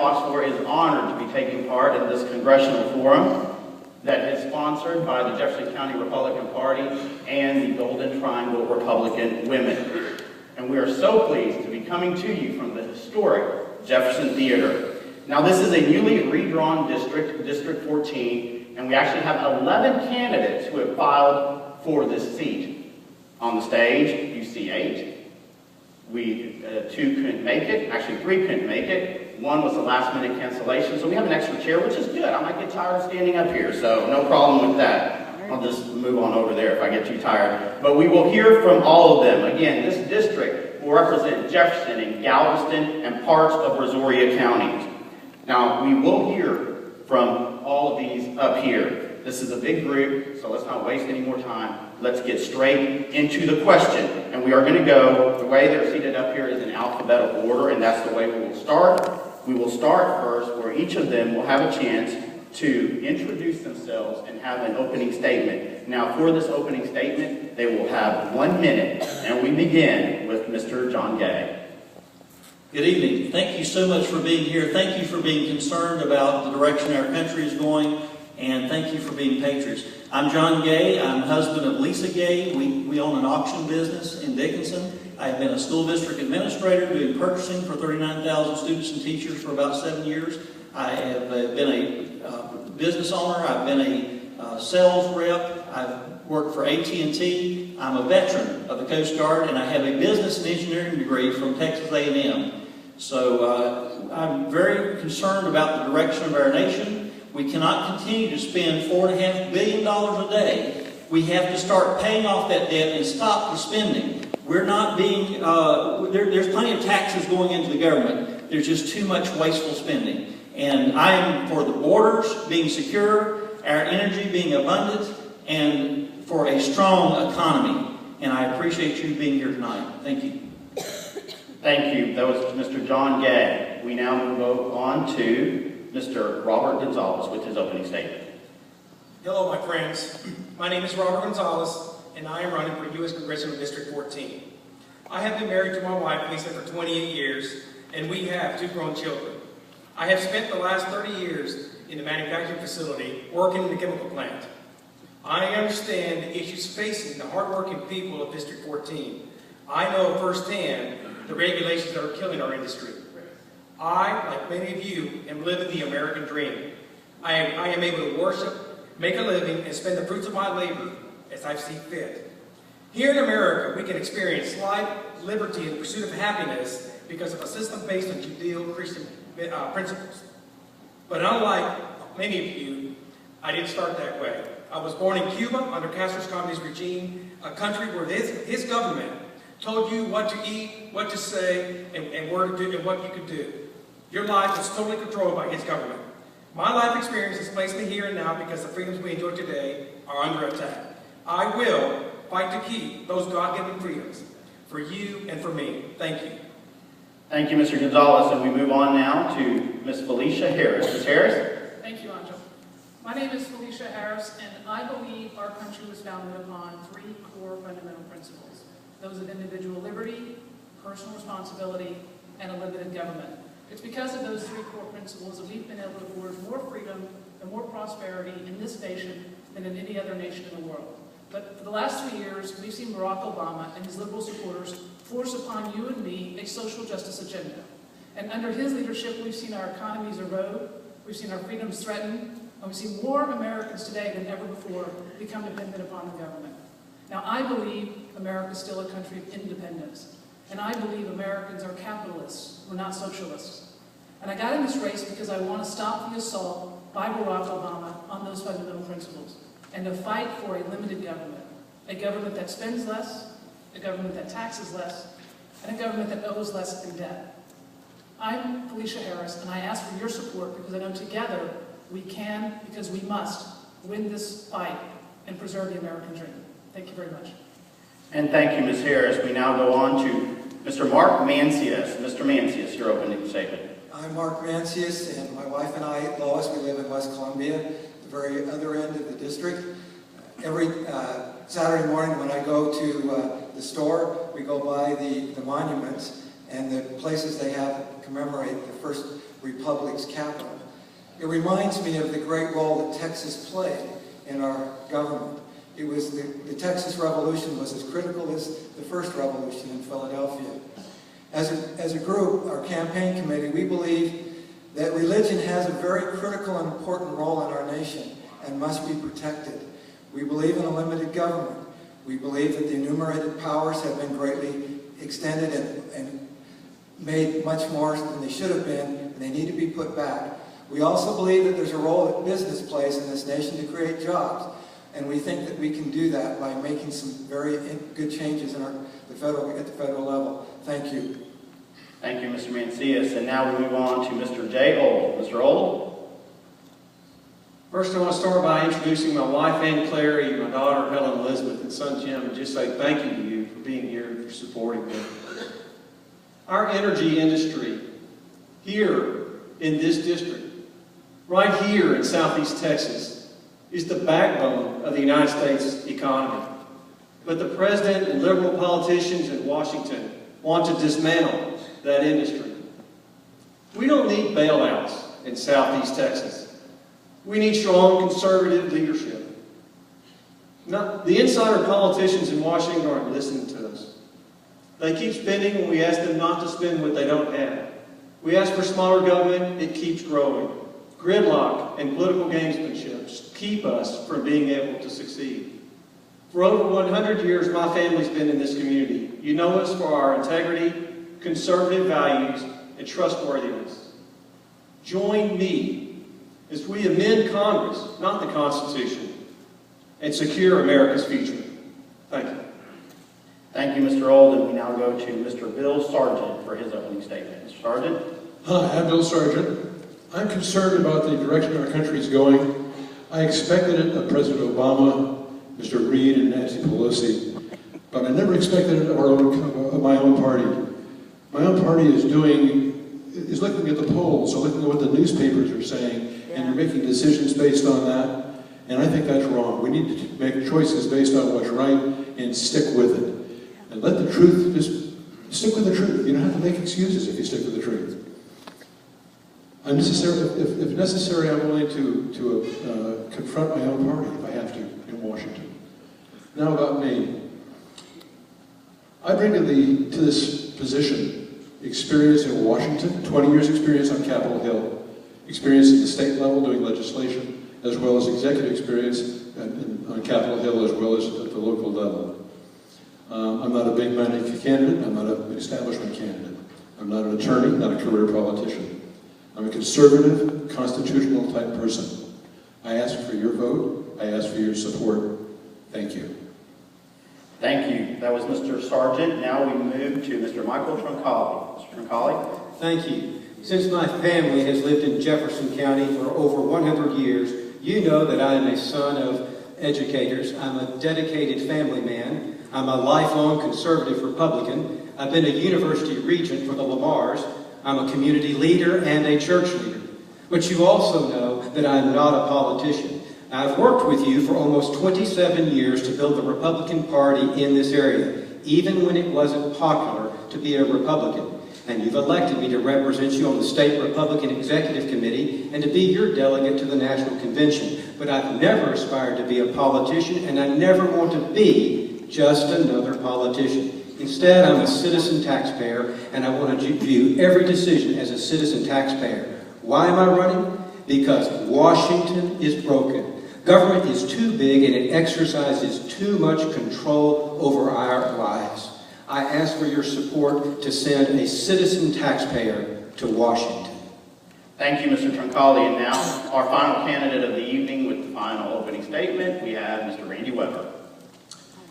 Fox 4 is honored to be taking part in this congressional forum that is sponsored by the Jefferson County Republican Party and the Golden Triangle Republican Women. And we are so pleased to be coming to you from the historic Jefferson Theater. Now, this is a newly redrawn district, District 14, and we actually have 11 candidates who have filed for this seat. On the stage, you see 8. Two couldn't make it. Actually, 3 couldn't make it. 1 was a last-minute cancellation, so we have an extra chair, which is good. I might get tired of standing up here, so no problem with that. I'll just move on over there if I get too tired. But we will hear from all of them. Again, this district will represent Jefferson and Galveston and parts of Brazoria counties. Now, we will hear from all of these up here. This is a big group, so let's not waste any more time. Let's get straight into the question. And we are going to go, the way they're seated up here is in alphabetical order, and that's the way we will start. We will start first, where each of them will have a chance to introduce themselves and have an opening statement. Now, for this opening statement, they will have 1 minute, and we begin with Mr. John Gay. Good evening. Thank you so much for being here. Thank you for being concerned about the direction our country is going, and thank you for being patriots. I'm John Gay. I'm husband of Lisa Gay. We own an auction business in Dickinson. I've been a school district administrator doing purchasing for 39,000 students and teachers for about 7 years. I have been a business owner. I've been a sales rep. I've worked for AT&T. I'm a veteran of the Coast Guard, and I have a business and engineering degree from Texas A&M. So I'm very concerned about the direction of our nation. We cannot continue to spend $4.5 billion a day. We have to start paying off that debt and stop the spending. We're not being, there's plenty of taxes going into the government. There's just too much wasteful spending. And I am for the borders being secure, our energy being abundant, and for a strong economy. And I appreciate you being here tonight. Thank you. Thank you. That was Mr. John Gay. We now move on to Mr. Robert Gonzalez with his opening statement. Hello, my friends. My name is Robert Gonzalez, and I am running for U.S. Congressional District 14. I have been married to my wife, Lisa, for 28 years, and we have 2 grown children. I have spent the last 30 years in the manufacturing facility working in the chemical plant. I understand the issues facing the hardworking people of District 14. I know firsthand the regulations that are killing our industry. I, like many of you, am living the American dream. I am able to worship, make a living, and spend the fruits of my labor as I see fit. Here in America, we can experience life, liberty, and the pursuit of happiness because of a system based on Judeo-Christian principles. But unlike many of you, I didn't start that way. I was born in Cuba under Castro's communist regime, a country where his government told you what to eat, what to say, and where to do, and what you could do. Your life was totally controlled by his government. My life experience has placed me here and now because the freedoms we enjoy today are under attack. I will fight to keep those God-given freedoms for you and for me. Thank you. Thank you, Mr. Gonzalez, and we move on now to Ms. Felicia Harris. Ms. Harris? Thank you, Angel. My name is Felicia Harris, and I believe our country was founded upon 3 core fundamental principles. Those of individual liberty, personal responsibility, and a limited government. It's because of those 3 core principles that we've been able to forge more freedom and more prosperity in this nation than in any other nation in the world. But for the last 3 years, we've seen Barack Obama and his liberal supporters force upon you and me a social justice agenda. And under his leadership, we've seen our economies erode, we've seen our freedoms threatened, and we've seen more Americans today than ever before become dependent upon the government. Now, I believe America is still a country of independence. And I believe Americans are capitalists, we're not socialists. And I got in this race because I want to stop the assault by Barack Obama on those fundamental principles and to fight for a limited government. A government that spends less, a government that taxes less, and a government that owes less in debt. I'm Felicia Harris, and I ask for your support because I know together we can, because we must, win this fight and preserve the American dream. Thank you very much. And thank you, Ms. Harris. We now go on to Mr. Mark Mansius. Mr. Mansius, your opening statement. I'm Mark Mansius, and my wife and I, Lois, we live in West Columbia, the very other end of the district. Every Saturday morning when I go to the store, we go by the monuments and the places they have commemorate the first republic's capital. It reminds me of the great role that Texas played in our government. It was the Texas Revolution was as critical as the first revolution in Philadelphia. As a group, our campaign committee, we believe that religion has a very critical and important role in our nation and must be protected. We believe in a limited government. We believe that the enumerated powers have been greatly extended and made much more than they should have been, and they need to be put back. We also believe that there's a role that business plays in this nation to create jobs, and we think that we can do that by making some very good changes at the federal level. Thank you. Thank you, Mr. Mansius. And now we move on to Mr. Jay Old. Mr. Old? First, I want to start by introducing my wife, Ann Clary, my daughter, Helen Elizabeth, and son, Jim, and just say thank you to you for being here and for supporting me. Our energy industry here in this district, right here in Southeast Texas, is the backbone of the United States economy. But the president and liberal politicians in Washington want to dismantle that industry. We don't need bailouts in Southeast Texas. We need strong conservative leadership. The insider politicians in Washington aren't listening to us. They keep spending when we ask them not to spend what they don't have. We ask for smaller government, it keeps growing. Gridlock and political gamesmanship keep us from being able to succeed. For over 100 years, my family's been in this community. You know us for our integrity, conservative values, and trustworthiness. Join me as we amend Congress, not the Constitution, and secure America's future. Thank you. Thank you, Mr. Old. And we now go to Mr. Bill Sargent for his opening statement. Mr. Sargent? Hi, I'm Bill Sargent. I'm concerned about the direction our country is going. I expected it of President Obama, Mr. Reid, and Nancy Pelosi, but I never expected it of my own party. My own party is looking at the polls, or looking at what the newspapers are saying, and you're making decisions based on that, and I think that's wrong. We need to make choices based on what's right and stick with it. And let the truth, just stick with the truth. You don't have to make excuses if you stick with the truth. If necessary, I'm willing to confront my own party if I have to in Washington. Now about me. I bring to this position experience in Washington, 20 years experience on Capitol Hill, experience at the state level doing legislation, as well as executive experience on Capitol Hill, as well as at the local level. I'm not a big money candidate. I'm not an establishment candidate. I'm not an attorney, not a career politician. I'm a conservative, constitutional type person. I ask for your vote. I ask for your support. Thank you. Thank you. That was Mr. Sargent. Now we move to Mr. Michael Troncalli. Mr. Troncalli? Thank you. Since my family has lived in Jefferson County for over 100 years, you know that I am a son of educators. I'm a dedicated family man. I'm a lifelong conservative Republican. I've been a university regent for the Lamars. I'm a community leader and a church leader. But you also know that I'm not a politician. I've worked with you for almost 27 years to build the Republican Party in this area, even when it wasn't popular to be a Republican. And you've elected me to represent you on the State Republican Executive Committee and to be your delegate to the National Convention. But I've never aspired to be a politician, and I never want to be just another politician. Instead, I'm a citizen taxpayer, and I want to view every decision as a citizen taxpayer. Why am I running? Because Washington is broken. Government is too big, and it exercises too much control over our lives. I ask for your support to send a citizen taxpayer to Washington. Thank you, Mr. Troncalli. And now, our final candidate of the evening with the final opening statement, we have Mr. Randy Weber.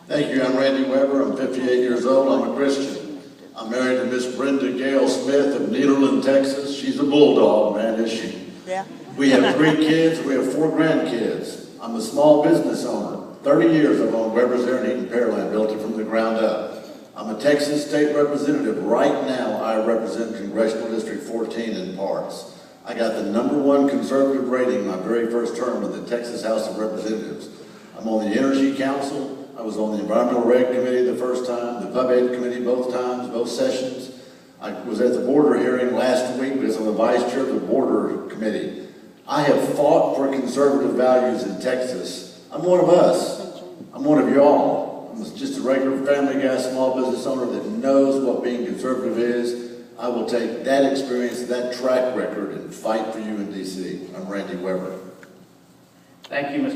Thank you. I'm Randy Weber. I'm 58 years old. I'm a Christian. I'm married to Miss Brenda Gale Smith of Nederland, Texas. She's a bulldog, man, is she? Yeah. We have 3 kids. We have 4 grandkids. I'm a small business owner. 30 years I've owned Weber's Air and Heat and Pearland, built it from the ground up. I'm a Texas state representative. Right now, I represent Congressional District 14 in parts. I got the #1 conservative rating my very first term with the Texas House of Representatives. I'm on the Energy Council. I was on the Environmental Reg Committee the first time, the Pub Ed Committee both times, both sessions. I was at the border hearing last week because I'm the vice chair of the border committee. I have fought for conservative values in Texas. I'm one of us. I'm one of y'all. I'm just a regular family guy, small business owner that knows what being conservative is. I will take that experience, that track record, and fight for you in D.C. I'm Randy Weber. Thank you, Mr.